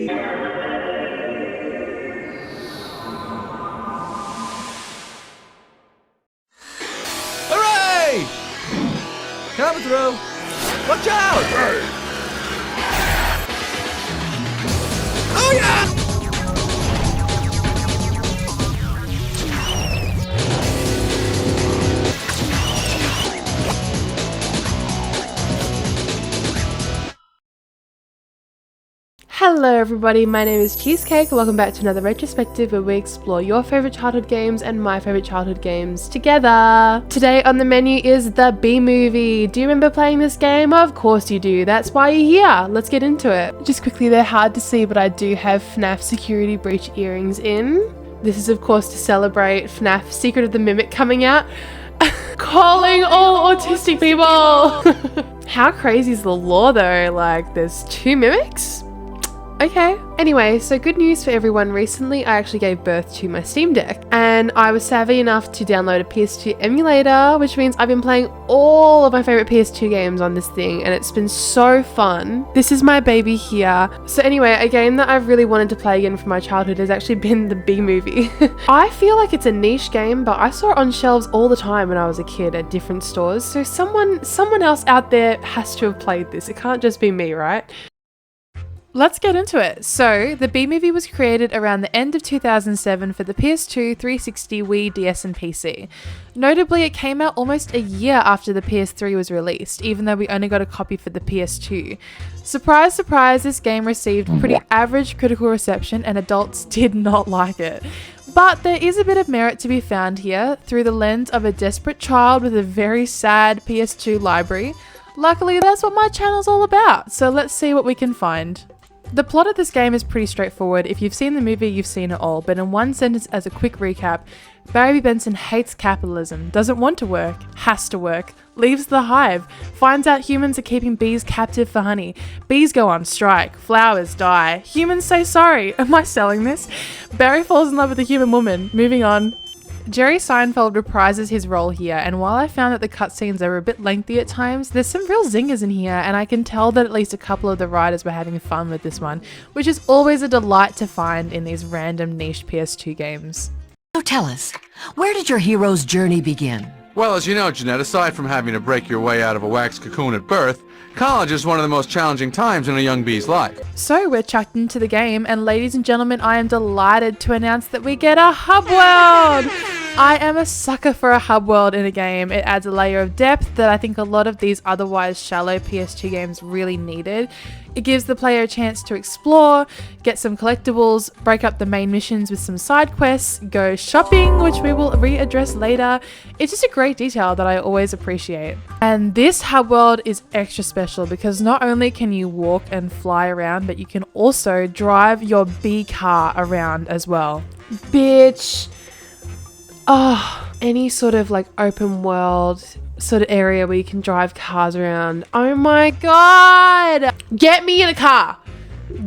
Hooray! Coming through! Watch out! Oh yeah! Hello everybody, my name is Cheesecake. Welcome back to another retrospective where we explore your favourite childhood games and my favourite childhood games together. Today on the menu is the B-Movie. Do you remember playing this game? Of course you do. That's why you're here. Let's get into it. Just quickly, they're hard to see, but I do have FNAF security breach earrings in. This is of course to celebrate FNAF Secret of the Mimic coming out. Calling all autistic people! How crazy is the lore though? Like, there's 2 mimics? Okay. Anyway, so good news for everyone. Recently, I actually gave birth to my Steam Deck and I was savvy enough to download a PS2 emulator, which means I've been playing all of my favorite PS2 games on this thing and it's been so fun. This is my baby here. So anyway, a game that I've really wanted to play again from my childhood has actually been the B-Movie. I feel like it's a niche game, but I saw it on shelves all the time when I was a kid at different stores. So someone else out there has to have played this. It can't just be me, right? Let's get into it. So, the B-Movie was created around the end of 2007 for the PS2, 360, Wii, DS and PC. Notably, it came out almost a year after the PS3 was released, even though we only got a copy for the PS2. Surprise, surprise, this game received pretty average critical reception and adults did not like it. But there is a bit of merit to be found here through the lens of a desperate child with a very sad PS2 library. Luckily, that's what my channel's all about, so let's see what we can find. The plot of this game is pretty straightforward. If you've seen the movie, you've seen it all. But in one sentence, as a quick recap, Barry Benson hates capitalism, doesn't want to work, has to work, leaves the hive, finds out humans are keeping bees captive for honey. Bees go on strike, flowers die, humans say sorry. Am I selling this? Barry falls in love with a human woman. Moving on. Jerry Seinfeld reprises his role here, and while I found that the cutscenes are a bit lengthy at times, there's some real zingers in here, and I can tell that at least a couple of the writers were having fun with this one, which is always a delight to find in these random niche PS2 games. So tell us, where did your hero's journey begin? Well, as you know, Jeanette, aside from having to break your way out of a wax cocoon at birth, college is one of the most challenging times in a young bee's life. So we're chucked into the game, and ladies and gentlemen, I am delighted to announce that we get a hub world! I am a sucker for a hub world in a game. It adds a layer of depth that I think a lot of these otherwise shallow PS2 games really needed. It gives the player a chance to explore, get some collectibles, break up the main missions with some side quests, go shopping, which we will readdress later. It's just a great detail that I always appreciate. And this hub world is extra special because not only can you walk and fly around, but you can also drive your bee car around as well. Bitch! Oh, any sort of like open world sort of area where you can drive cars around. Oh my god! Get me in a car!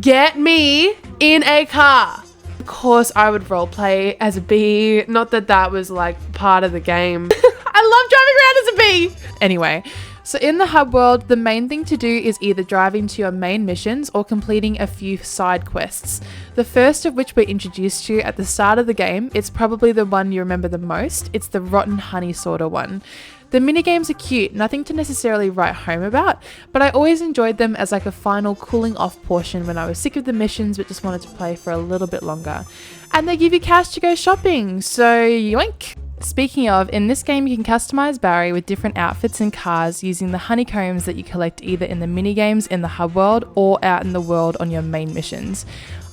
Get me in a car! Of course I would roleplay as a bee. Not that that was like part of the game. I love driving around as a bee! Anyway. So in the hub world, the main thing to do is either driving to your main missions or completing a few side quests. The first of which we're introduced to at the start of the game, it's probably the one you remember the most. It's the rotten honey sorter one. The minigames are cute, nothing to necessarily write home about, but I always enjoyed them as like a final cooling off portion when I was sick of the missions but just wanted to play for a little bit longer. And they give you cash to go shopping, so yoink! Speaking of, in this game you can customize Barry with different outfits and cars using the honeycombs that you collect either in the minigames in the hub world or out in the world on your main missions.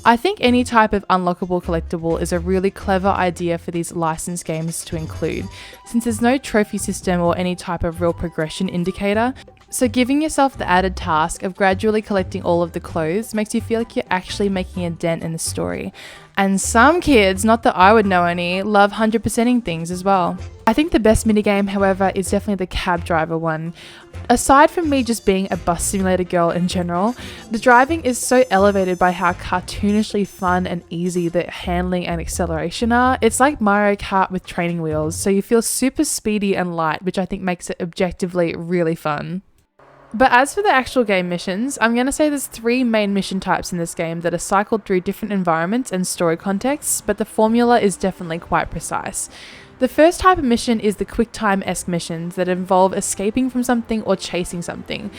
I think any type of unlockable collectible is a really clever idea for these licensed games to include, since there's no trophy system or any type of real progression indicator. So giving yourself the added task of gradually collecting all of the clothes makes you feel like you're actually making a dent in the story. And some kids, not that I would know any, love 100%ing things as well. I think the best minigame, however, is definitely the cab driver one. Aside from me just being a bus simulator girl in general, the driving is so elevated by how cartoonishly fun and easy the handling and acceleration are. It's like Mario Kart with training wheels, so you feel super speedy and light, which I think makes it objectively really fun. But as for the actual game missions, I'm going to say there's 3 main mission types in this game that are cycled through different environments and story contexts, but the formula is definitely quite precise. The first type of mission is the QuickTime-esque missions that involve escaping from something or chasing something.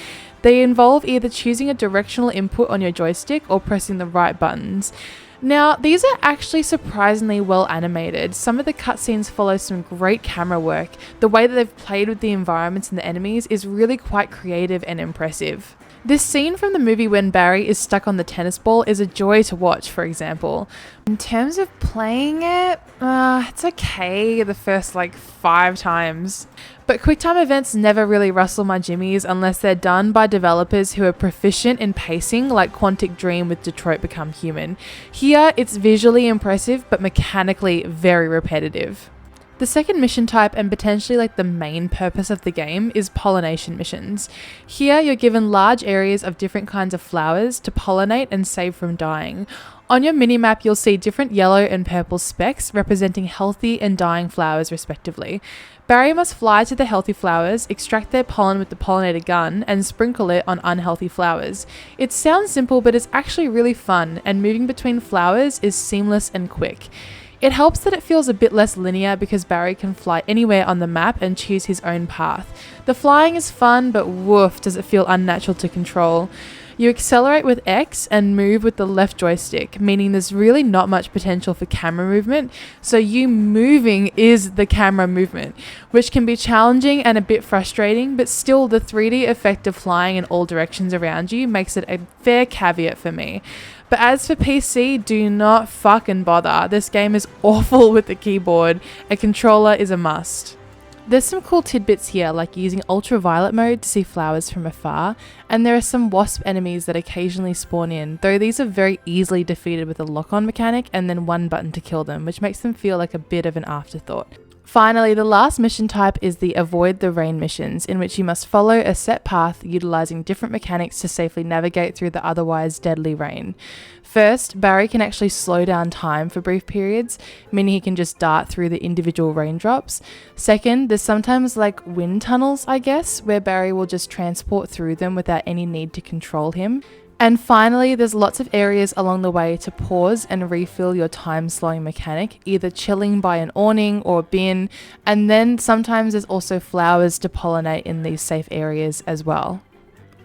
They involve either choosing a directional input on your joystick or pressing the right buttons. Now, these are actually surprisingly well animated. Some of the cutscenes follow some great camera work. The way that they've played with the environments and the enemies is really quite creative and impressive. This scene from the movie when Barry is stuck on the tennis ball is a joy to watch, for example. In terms of playing it, it's okay the first 5 times. But QuickTime events never really rustle my jimmies unless they're done by developers who are proficient in pacing, like Quantic Dream with Detroit Become Human. Here, it's visually impressive but mechanically very repetitive. The second mission type, and potentially the main purpose of the game, is pollination missions. Here you're given large areas of different kinds of flowers to pollinate and save from dying. On your minimap you'll see different yellow and purple specks representing healthy and dying flowers respectively. Barry must fly to the healthy flowers, extract their pollen with the pollinator gun, and sprinkle it on unhealthy flowers. It sounds simple, but it's actually really fun, and moving between flowers is seamless and quick. It helps that it feels a bit less linear because Barry can fly anywhere on the map and choose his own path. The flying is fun, but woof, does it feel unnatural to control. You accelerate with X and move with the left joystick, meaning there's really not much potential for camera movement, so you moving is the camera movement, which can be challenging and a bit frustrating, but still the 3D effect of flying in all directions around you makes it a fair caveat for me. But as for PC, do not fucking bother. This game is awful with the keyboard. A controller is a must. There's some cool tidbits here, like using ultraviolet mode to see flowers from afar, and there are some wasp enemies that occasionally spawn in, though these are very easily defeated with a lock-on mechanic and then one button to kill them, which makes them feel like a bit of an afterthought. Finally, the last mission type is the Avoid the Rain missions, in which you must follow a set path utilizing different mechanics to safely navigate through the otherwise deadly rain. First, Barry can actually slow down time for brief periods, meaning he can just dart through the individual raindrops. Second, there's sometimes wind tunnels, I guess, where Barry will just transport through them without any need to control him. And finally, there's lots of areas along the way to pause and refill your time slowing mechanic, either chilling by an awning or a bin, and then sometimes there's also flowers to pollinate in these safe areas as well.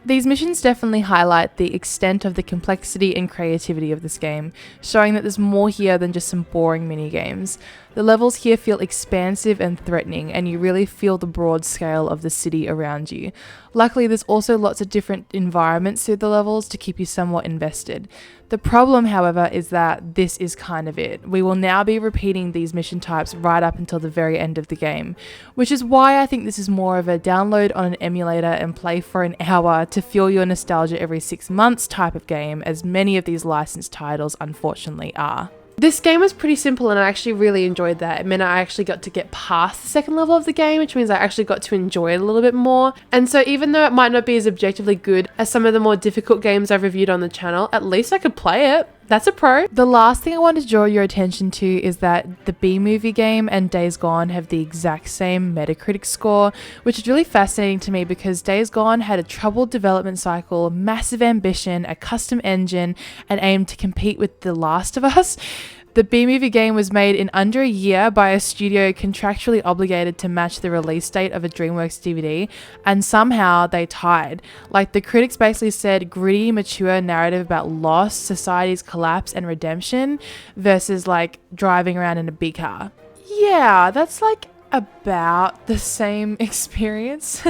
These missions definitely highlight the extent of the complexity and creativity of this game, showing that there's more here than just some boring mini-games. The levels here feel expansive and threatening, and you really feel the broad scale of the city around you. Luckily, there's also lots of different environments through the levels to keep you somewhat invested. The problem, however, is that this is kind of it. We will now be repeating these mission types right up until the very end of the game, which is why I think this is more of a download on an emulator and play for an hour to feel your nostalgia every 6 months type of game, as many of these licensed titles unfortunately are. This game was pretty simple and I actually really enjoyed that. It meant I actually got to get past the second level of the game, which means I actually got to enjoy it a little bit more. And so even though it might not be as objectively good as some of the more difficult games I've reviewed on the channel, at least I could play it. That's a pro. The last thing I want to draw your attention to is that the B-movie game and Days Gone have the exact same Metacritic score, which is really fascinating to me because Days Gone had a troubled development cycle, massive ambition, a custom engine, and aimed to compete with The Last of Us. The B-movie game was made in under a year by a studio contractually obligated to match the release date of a DreamWorks DVD, and somehow they tied. The critics basically said gritty, mature narrative about loss, society's collapse and redemption versus driving around in a big car. Yeah, that's about the same experience.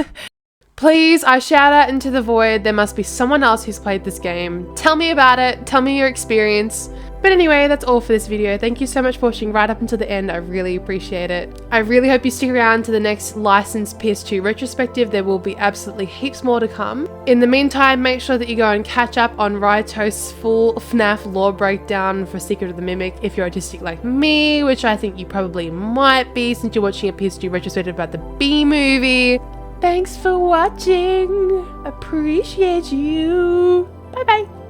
Please, I shout out into the void. There must be someone else who's played this game. Tell me about it. Tell me your experience. But anyway, that's all for this video. Thank you so much for watching right up until the end. I really appreciate it. I really hope you stick around to the next licensed PS2 retrospective. There will be absolutely heaps more to come. In the meantime, make sure that you go and catch up on Rytoast's full FNAF lore breakdown for Secret of the Mimic if you're autistic like me, which I think you probably might be since you're watching a PS2 retrospective about the B-movie. Thanks for watching. Appreciate you. Bye bye.